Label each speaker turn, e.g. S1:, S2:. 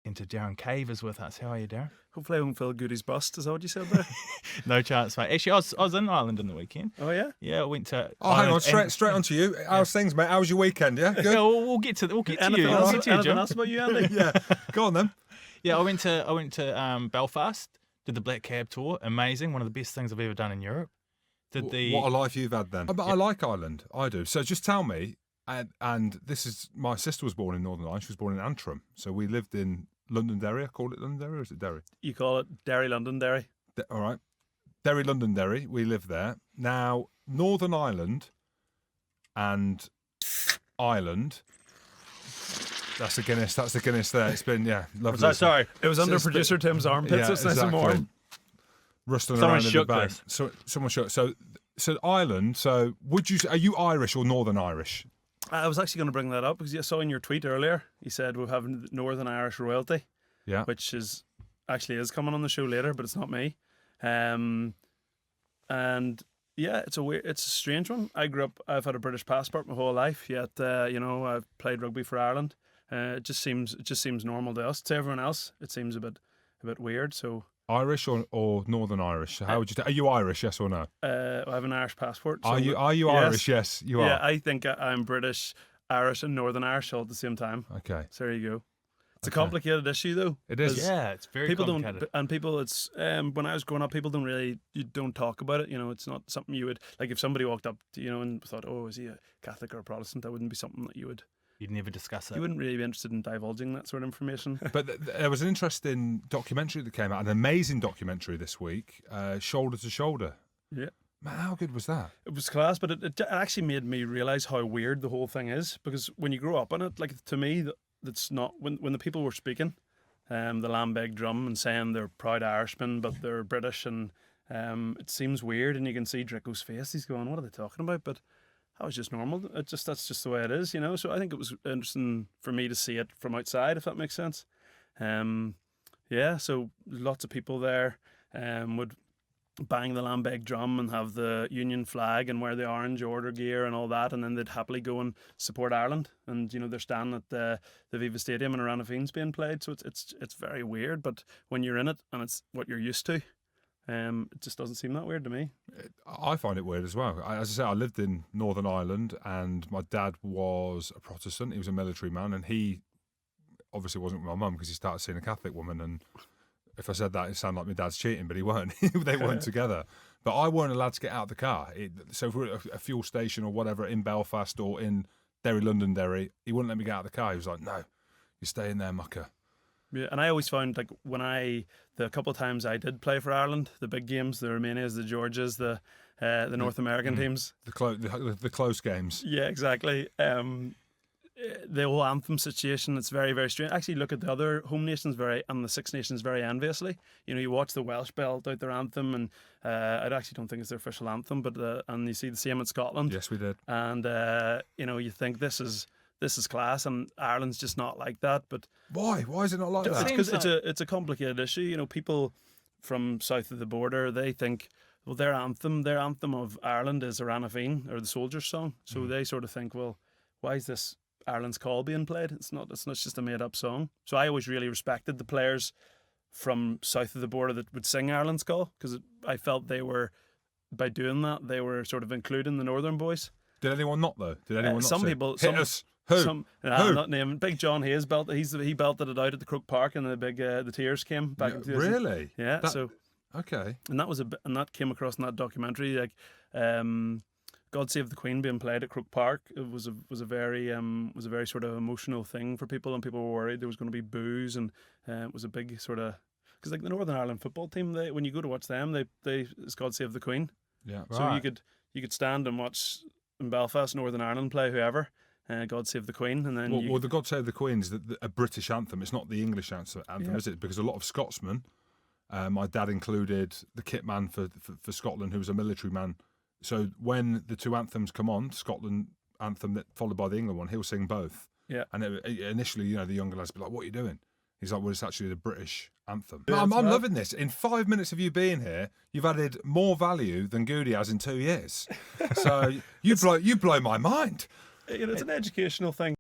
S1: Enter Darren Cave is with us. How are you, Darren?
S2: Hopefully I won't fill Goody's bust. Is that what you said there?
S1: No chance, mate. Actually, I was in Ireland in the weekend.
S2: Oh, yeah?
S1: Yeah, I went to.
S3: Oh, hang on,
S1: Ireland
S3: straight on to you. How's things, mate? How was your weekend? Yeah, good.
S1: Yeah, we'll get to you.
S2: Anything else about you, Andy?
S3: Yeah, go on then.
S1: Yeah, I went to Belfast. Did the Black Cab tour. Amazing. One of the best things I've ever done in Europe.
S3: What a life you've had then. But I like Ireland. I do. So just tell me. And this is my sister was born in Northern Ireland. She was born in Antrim. So we lived in Londonderry. I call it Londonderry, or is it Derry?
S2: You call it Derry, Londonderry.
S3: All right. Derry, Londonderry. We lived there. Now, Northern Ireland and Ireland. That's the Guinness there. It's been, lovely.
S2: Sorry. It was under producer Tim's armpits. It's nice and warm.
S3: Rustling
S1: Someone
S3: around in the
S1: shook
S3: bag.
S1: this.
S3: So, someone shook. So Ireland. So are you Irish or Northern Irish?
S2: I was actually going to bring that up because I saw in your tweet earlier, you said we're having Northern Irish royalty.
S3: Yeah.
S2: Which is coming on the show later, but it's not me. And yeah, it's a strange one. I've had a British passport my whole life, yet I've played rugby for Ireland. It just seems normal to us. To everyone else, it seems a bit weird. So
S3: Irish or Northern Irish? How would you? Are you Irish? Yes or no?
S2: I have an Irish passport. So
S3: Are you
S2: yes.
S3: Irish? Yes, you are.
S2: Yeah, I think I'm British, Irish, and Northern Irish all at the same time.
S3: Okay.
S2: So there you go. It's a complicated issue, though.
S3: It is.
S1: Yeah, it's very complicated.
S2: It's when I was growing up, people don't talk about it. It's not something you would like. If somebody walked up to and thought, "Oh, is he a Catholic or a Protestant?" That wouldn't be something that you'd
S1: never discuss it.
S2: You wouldn't really be interested in divulging that sort of information.
S3: But there was an interesting documentary that came out, an amazing documentary this week, Shoulder to Shoulder.
S2: Yeah.
S3: Man, how good was that?
S2: It was class, but it actually made me realise how weird the whole thing is. Because when you grow up in it, like to me, that's not when the people were speaking, the lambeg drum and saying they're proud Irishmen, but they're British, and it seems weird. And you can see Dricko's face; he's going, "What are they talking about?" But that was just normal. That's just the way it is, So I think it was interesting for me to see it from outside, if that makes sense. So lots of people there would bang the lambeg drum and have the Union flag and wear the orange order gear and all that, and then they'd happily go and support Ireland. And they're standing at the Viva Stadium and Aranafene's being played, so it's very weird. But when you're in it and it's what you're used to, it just doesn't seem that weird to me.
S3: I find it weird as well. As I say, I lived in Northern Ireland, and my dad was a Protestant. He was a military man, and he obviously wasn't with my mum because he started seeing a Catholic woman. And if I said that, it sounded like my dad's cheating, but he weren't. They weren't together. But I weren't allowed to get out of the car. So if we're at a fuel station or whatever in Belfast or in Derry, Londonderry, he wouldn't let me get out of the car. He was like, "No, you stay in there, mucker."
S2: Yeah, and I always found like the couple of times I did play for Ireland, the big games, the Romanias, the Georgias, the North American teams,
S3: the close games.
S2: Yeah, exactly. The whole anthem situation, it's very, very strange. Actually, look at the other home nations and the Six Nations very enviously. You watch the Welsh belt out their anthem, and I actually don't think it's their official anthem, but and you see the same in Scotland.
S3: Yes, we did.
S2: And you think this is class, and Ireland's just not like that. But
S3: why is it not like that?
S2: Because it's a complicated issue. People from south of the border, they think, well, their anthem of Ireland is Aranafene, or the Soldiers' Song. So they sort of think, well, why is this Ireland's Call being played? It's not just a made up song. So I always really respected the players from south of the border that would sing Ireland's Call, because I felt by doing that, they were sort of including the northern boys.
S3: Did anyone not though? Did anyone not?
S2: Some
S3: say,
S2: people.
S3: Hit us. Who?
S2: Who? I'm not naming. Big John Hayes belted. He belted it out at the Crook Park, and the tears came back.
S3: Yeah, really?
S2: Yeah.
S3: Okay.
S2: And that came across in that documentary. Like, God Save the Queen being played at Crook Park. It was a very sort of emotional thing for people, and people were worried there was going to be boos, and it was a big sort of, because like the Northern Ireland football team, when you go to watch them, it's God Save the Queen.
S3: Yeah.
S2: So
S3: right.
S2: you could stand and watch in Belfast, Northern Ireland play whoever. God Save the Queen, and then
S3: the God Save the Queen is a British anthem. It's not the English anthem, is it? Because a lot of Scotsmen, my dad included the kit man for Scotland, who was a military man. So when the two anthems come on, Scotland anthem followed by the England one, he'll sing both.
S2: Yeah.
S3: And initially, the younger lads be like, "What are you doing?" He's like, "Well, it's actually the British anthem."
S2: Yeah,
S3: I'm loving this. In 5 minutes of you being here, you've added more value than Goody has in 2 years. So you blow my mind.
S2: It's an educational thing.